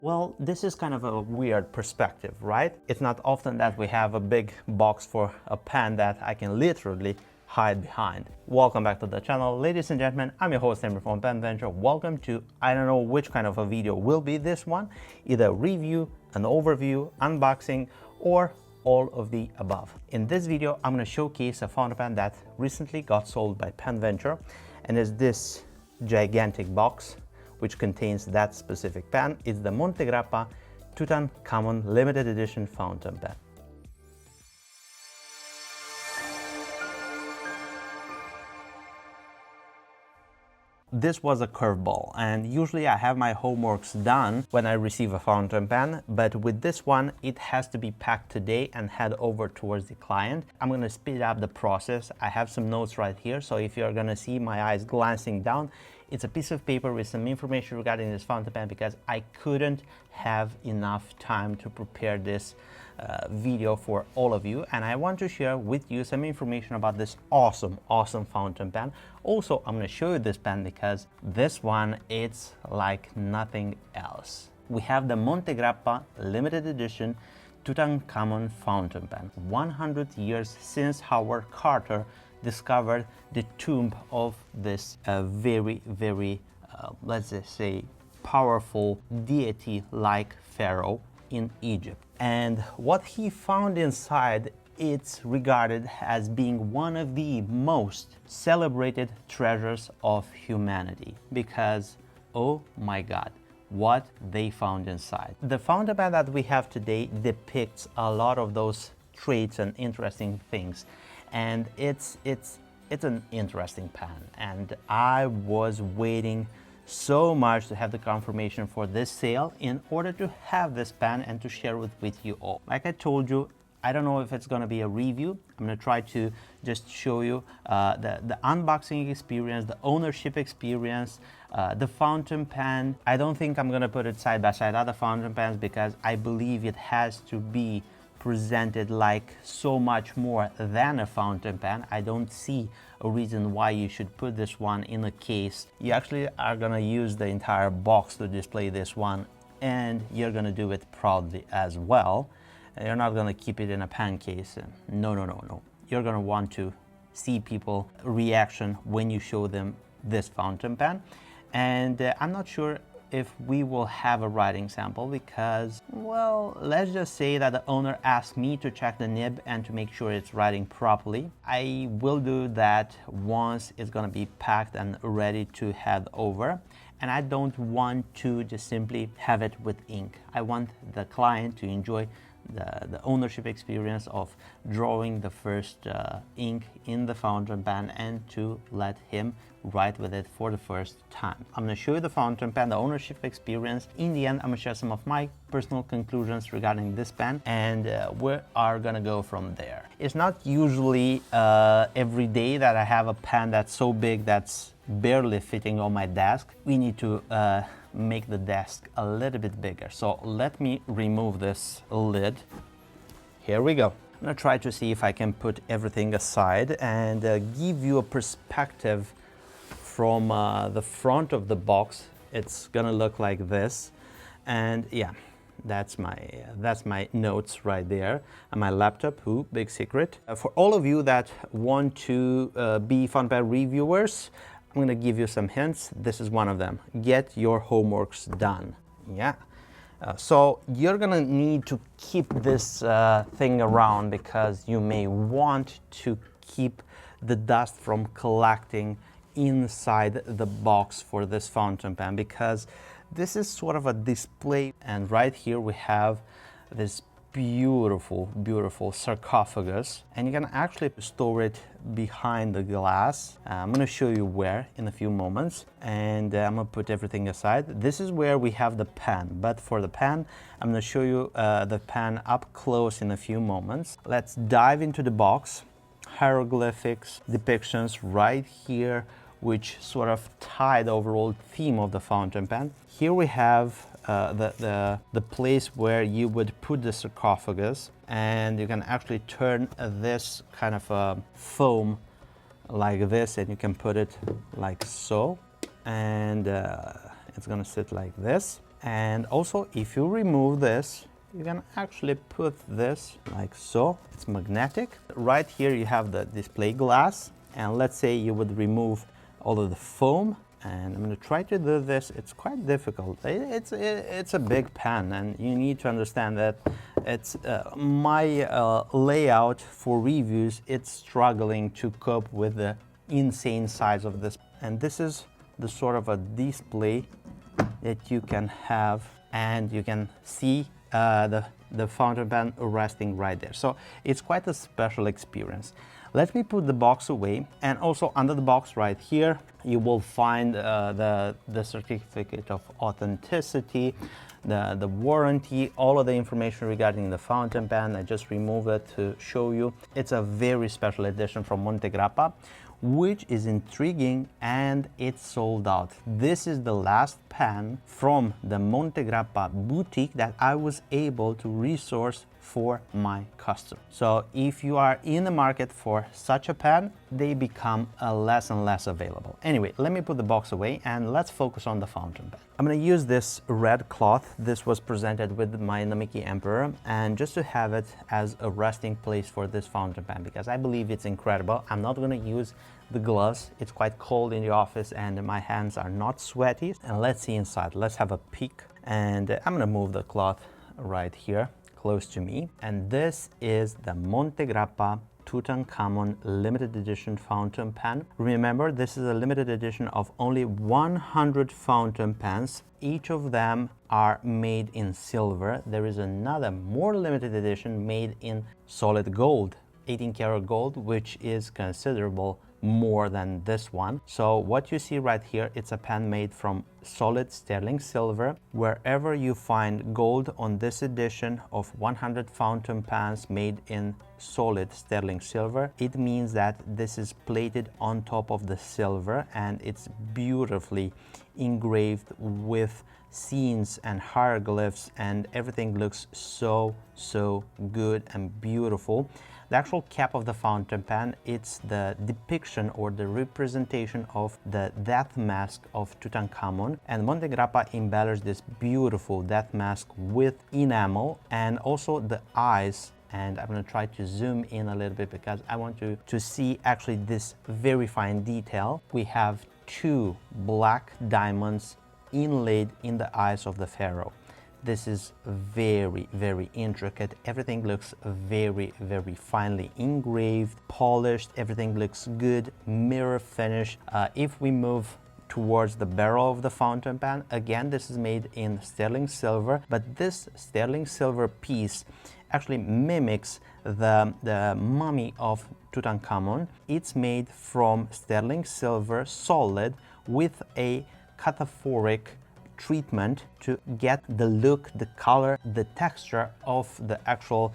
Well, this is kind of a weird perspective, right? It's not often that we have a big box for a pen that I can literally hide behind. Welcome back to the channel, ladies and gentlemen. I'm your host, Emre from Pen Venture. Welcome to, I don't know which kind of a video will be this one, either a review, an overview, unboxing, or all of the above. In this video, I'm going to showcase a fountain pen that recently got sold by Pen Venture, and is this gigantic box which contains that specific pen. It's the Montegrappa Tutankhamun limited edition fountain pen. This was a curveball, and usually I have my homeworks done when I receive a fountain pen, but with this one it has to be packed today and head over towards the client. I'm going to speed up the process. I have some notes right here, so if you're going to see my eyes glancing down, it's a piece of paper with some information regarding this fountain pen, because I couldn't have enough time to prepare this video for all of you, and I want to share with you some information about this awesome fountain pen. Also, I'm going to show you this pen because this one, it's like nothing else. We have the Montegrappa limited edition Tutankhamun fountain pen. 100 years since Howard Carter discovered the tomb of this very let's just say powerful deity like pharaoh in Egypt. And what he found inside, it's regarded as being one of the most celebrated treasures of humanity, because oh my god, what they found inside. The fountain pen that we have today depicts a lot of those traits and interesting things, and it's an interesting pen, and I was waiting so much to have the confirmation for this sale in order to have this pen and to share it with you all. Like I told you, I don't know if it's going to be a review. I'm going to try to just show you the unboxing experience, the ownership experience, the fountain pen. I don't think I'm going to put it side by side other fountain pens, because I believe it has to be presented like so much more than a fountain pen. I don't see a reason why you should put this one in a case. You actually are gonna use the entire box to display this one, and you're gonna do it proudly as well. You're not gonna keep it in a pen case. No. You're gonna want to see people reaction when you show them this fountain pen. And I'm not sure if we will have a writing sample, because, well, let's just say that the owner asked me to check the nib and to make sure it's writing properly. I will do that once it's gonna be packed and ready to head over. And I don't want to just simply have it with ink. I want the client to enjoy the ownership experience of drawing the first ink in the fountain pen, and to let him write with it for the first time. I'm going to show you the fountain pen, the ownership experience. In the end, I'm going to share some of my personal conclusions regarding this pen, and we are going to go from there. It's not usually every day that I have a pen that's so big that's barely fitting on my desk. We need to make the desk a little bit bigger. So let me remove this lid. Here we go. I'm gonna try to see if I can put everything aside and give you a perspective from the front of the box. It's gonna look like this, and yeah, that's my notes right there, and my laptop. Ooh, big secret. For all of you that want to be fountain pen reviewers, I'm going to give you some hints. This is one of them. Get your homeworks done. Yeah. So you're going to need to keep this thing around, because you may want to keep the dust from collecting inside the box for this fountain pen, because this is sort of a display. And right here we have this beautiful sarcophagus, and you can actually store it behind the glass. I'm going to show you where in a few moments, and I'm going to put everything aside. This is where we have the pen, but for the pen I'm going to show you the pen up close in a few moments. Let's dive into the box. Hieroglyphics, depictions right here, which sort of tie the overall theme of the fountain pen. Here we have the place where you would put the sarcophagus, and you can actually turn this kind of foam like this, and you can put it like so, and it's gonna sit like this. And also, if you remove this, you can actually put this like so. It's magnetic. Right here you have the display glass, and let's say you would remove all of the foam, and I'm going to try to do this. It's quite difficult. It's a big pen, and you need to understand that it's my layout for reviews. It's struggling to cope with the insane size of this, and this is the sort of a display that you can have, and you can see the fountain pen resting right there. So it's quite a special experience. Let me put the box away, and also under the box right here you will find the certificate of authenticity, the warranty, all of the information regarding the fountain pen. I just removed it to show you. It's a very special edition from Montegrappa, which is intriguing, and it's sold out. This is the last pen from the Montegrappa boutique that I was able to resource for my customer. So if you are in the market for such a pen, they become less and less available. Anyway, let me put the box away and let's focus on the fountain pen. I'm going to use this red cloth. This was presented with my Namiki Emperor, and just to have it as a resting place for this fountain pen, because I believe it's incredible. I'm not going to use the gloves. It's quite cold in the office and my hands are not sweaty. And let's see inside. Let's have a peek. And I'm going to move the cloth right here close to me. And this is the Montegrappa Tutankhamun limited edition fountain pen. Remember, this is a limited edition of only 100 fountain pens. Each of them are made in silver. There is another more limited edition made in solid gold, 18 karat gold, which is considerable more than this one. So what you see right here, it's a pen made from solid sterling silver. Wherever you find gold on this edition of 100 fountain pens made in solid sterling silver, it means that this is plated on top of the silver, and it's beautifully engraved with scenes and hieroglyphs, and everything looks so good and beautiful. The actual cap of the fountain pen, it's the depiction or the representation of the death mask of Tutankhamun, and Montegrappa embellished this beautiful death mask with enamel and also the eyes. And I'm going to try to zoom in a little bit because I want you to see actually this very fine detail. We have two black diamonds inlaid in the eyes of the pharaoh. This is very intricate. Everything looks very finely engraved, polished. Everything looks good, mirror finish. If we move towards the barrel of the fountain pen, again, this is made in sterling silver, but this sterling silver piece actually mimics the mummy of Tutankhamun. It's made from sterling silver solid with a cathphoric treatment to get the look, the color, the texture of the actual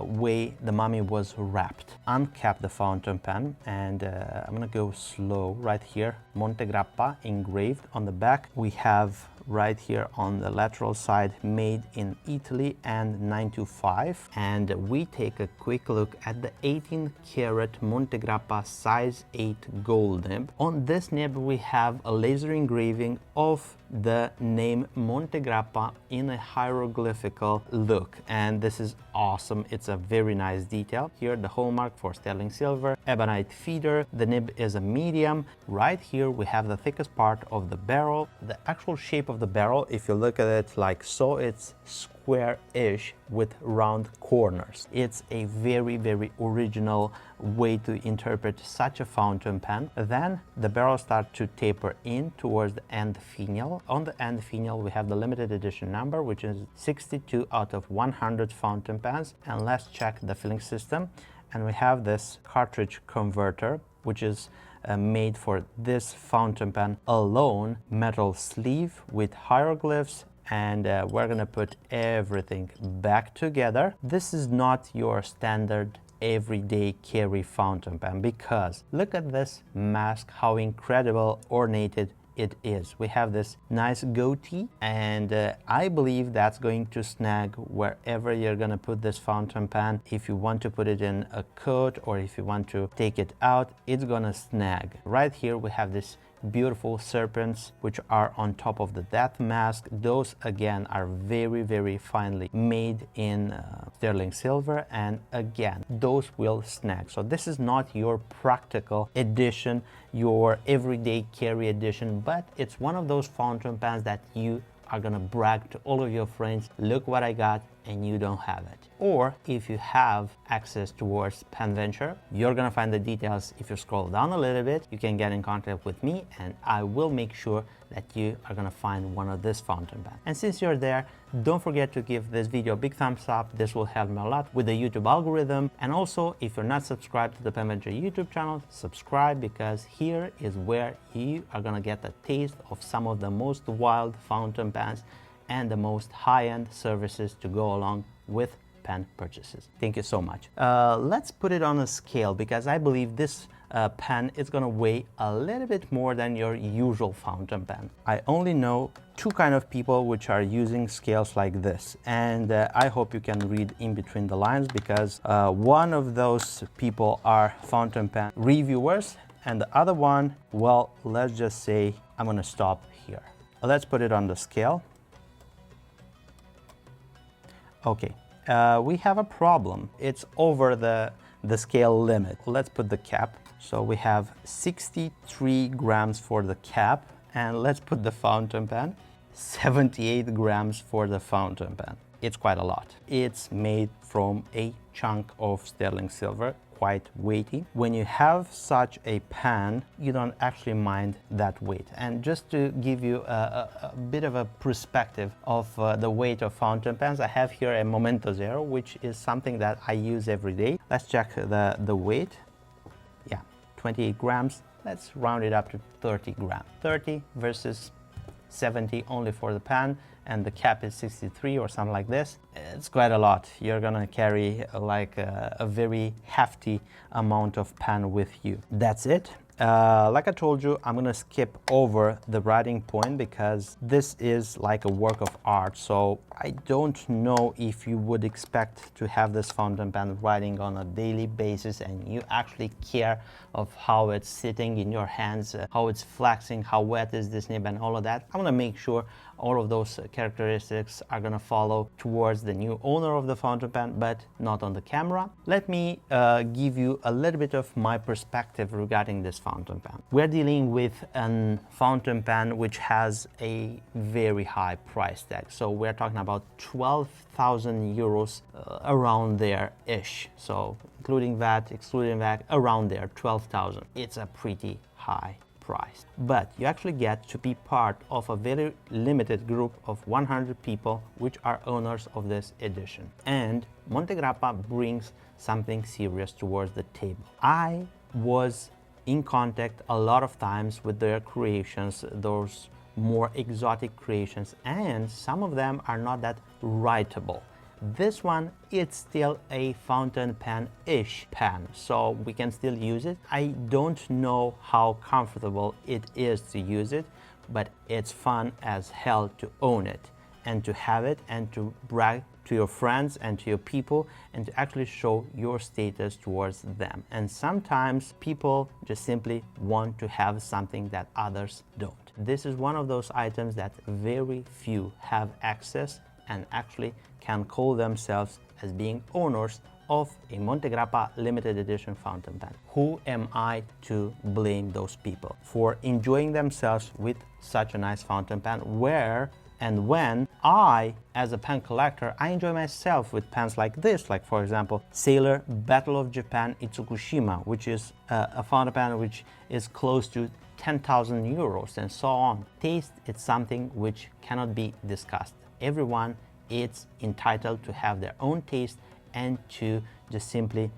way the mummy was wrapped. Uncap the fountain pen, and I'm gonna go slow right here. Montegrappa engraved on the back. We have right here on the lateral side, made in Italy and 925. And we take a quick look at the 18 karat Montegrappa size 8 gold nib. On this nib we have a laser engraving of the name Montegrappa in a hieroglyphical look, and this is awesome. It's a very nice detail. Here the hallmark for sterling silver, ebonite feeder. The nib is a medium. Right here we have the thickest part of the barrel. The actual shape of the barrel, if you look at it like so, it's square-ish with round corners. It's a very original way to interpret such a fountain pen. Then the barrel starts to taper in towards the end finial. On the end finial we have the limited edition number, which is 62 out of 100 fountain pens. And let's check the filling system, and we have this cartridge converter, which is made for this fountain pen alone. Metal sleeve with hieroglyphs, and we're gonna put everything back together. This is not your standard everyday carry fountain pen, because look at this mask, how incredible ornated it is. We have this nice goatee, and I believe that's going to snag wherever you're gonna put this fountain pen. If you want to put it in a coat, or if you want to take it out, it's gonna snag. Right here we have this beautiful serpents which are on top of the death mask. Those again are very, very finely made in sterling silver, and again those will snag. So this is not your practical edition, your everyday carry edition, but it's one of those fountain pens that you are gonna brag to all of your friends, look what I got, and you don't have it. Or if you have access towards PenVenture, you're gonna find the details. If you scroll down a little bit, you can get in contact with me and I will make sure that you are gonna find one of this fountain pen. And since you're there, don't forget to give this video a big thumbs up. This will help me a lot with the YouTube algorithm. And also, if you're not subscribed to the PenVenture YouTube channel, subscribe, because here is where you are gonna get a taste of some of the most wild fountain pens and the most high-end services to go along with pen purchases. Thank you so much. Let's put it on a scale, because I believe this pen is gonna weigh a little bit more than your usual fountain pen. I only know two kind of people which are using scales like this, and I hope you can read in between the lines, because one of those people are fountain pen reviewers, and the other one, well, let's just say I'm gonna stop here. Let's put it on the scale. Okay, we have a problem. It's over the scale limit. Let's put the cap. So we have 63 grams for the cap, and let's put the fountain pen, 78 grams for the fountain pen. It's quite a lot. It's made from a chunk of sterling silver, quite weighty. When you have such a pen, you don't actually mind that weight. And just to give you a bit of a perspective of the weight of fountain pens, I have here a Momento Zero, which is something that I use every day. Let's check the weight. Yeah, 28 grams. Let's round it up to 30 grams. 30 versus 70 only for the pen, and the cap is 63 or something like this. It's quite a lot. You're gonna carry like a very hefty amount of pen with you. That's it. Like I told you, I'm gonna skip over the writing point because this is like a work of art. So I don't know if you would expect to have this fountain pen writing on a daily basis and you actually care of how it's sitting in your hands, how it's flexing, how wet is this nib and all of that. I'm gonna make sure all of those characteristics are gonna follow towards the new owner of the fountain pen, but not on the camera. Let me give you a little bit of my perspective regarding this fountain pen. We're dealing with a fountain pen which has a very high price tag. So we're talking about 12,000 euros, around there-ish. So including VAT, excluding VAT, around there, 12,000. It's a pretty high price. But you actually get to be part of a very limited group of 100 people which are owners of this edition. And Montegrappa brings something serious towards the table. I was in contact a lot of times with their creations, those more exotic creations, and some of them are not that writable. This one, it's still a fountain pen-ish pen, so we can still use it. I don't know how comfortable it is to use it, but it's fun as hell to own it and to have it and to brag to your friends and to your people and to actually show your status towards them. And sometimes people just simply want to have something that others don't. This is one of those items that very few have access and actually can call themselves as being owners of a Montegrappa limited edition fountain pen. Who am I to blame those people for enjoying themselves with such a nice fountain pen, where and when I, as a pen collector, I enjoy myself with pens like this, like for example, Sailor Battle of Japan Itsukushima, which is a fountain pen which is close to 10,000 euros and so on. Taste is something which cannot be discussed. Everyone is entitled to have their own taste and to just simply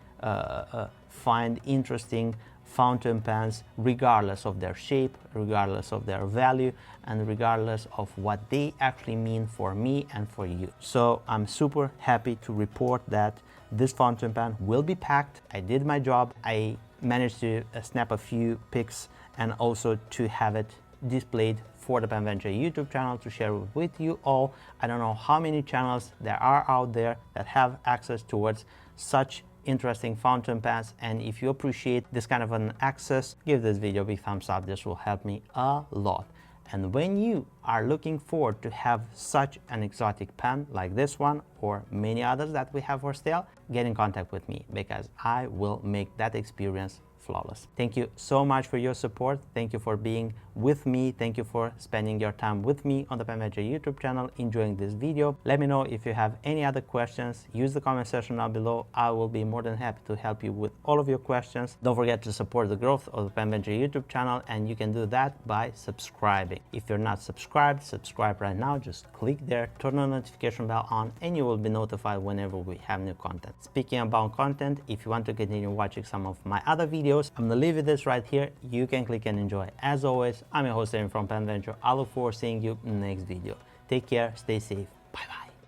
find interesting fountain pens regardless of their shape, regardless of their value, and regardless of what they actually mean for me and for you. So I'm super happy to report that this fountain pen will be packed. I did my job. I managed to snap a few pics and also to have it displayed for the PenVenture YouTube channel to share with you all. I don't know how many channels there are out there that have access towards such interesting fountain pens, and if you appreciate this kind of an access, give this video a big thumbs up. This will help me a lot. And when you are looking forward to have such an exotic pen like this one or many others that we have for sale, get in contact with me because I will make that experience flawless. Thank you so much for your support. Thank you for being with me. Thank you for spending your time with me on the Pen Venture YouTube channel, enjoying this video. Let me know if you have any other questions. Use the comment section down below. I will be more than happy to help you with all of your questions. Don't forget to support the growth of the Pen Venture YouTube channel, and you can do that by subscribing. If you're not subscribed, subscribe right now. Just click there, turn the notification bell on, and you will be notified whenever we have new content. Speaking about content, if you want to continue watching some of my other videos, I'm gonna leave you this right here. You can click and enjoy. As always, I'm your host Aaron from Pen Venture. I look forward to seeing you in the next video. Take care, stay safe, bye bye.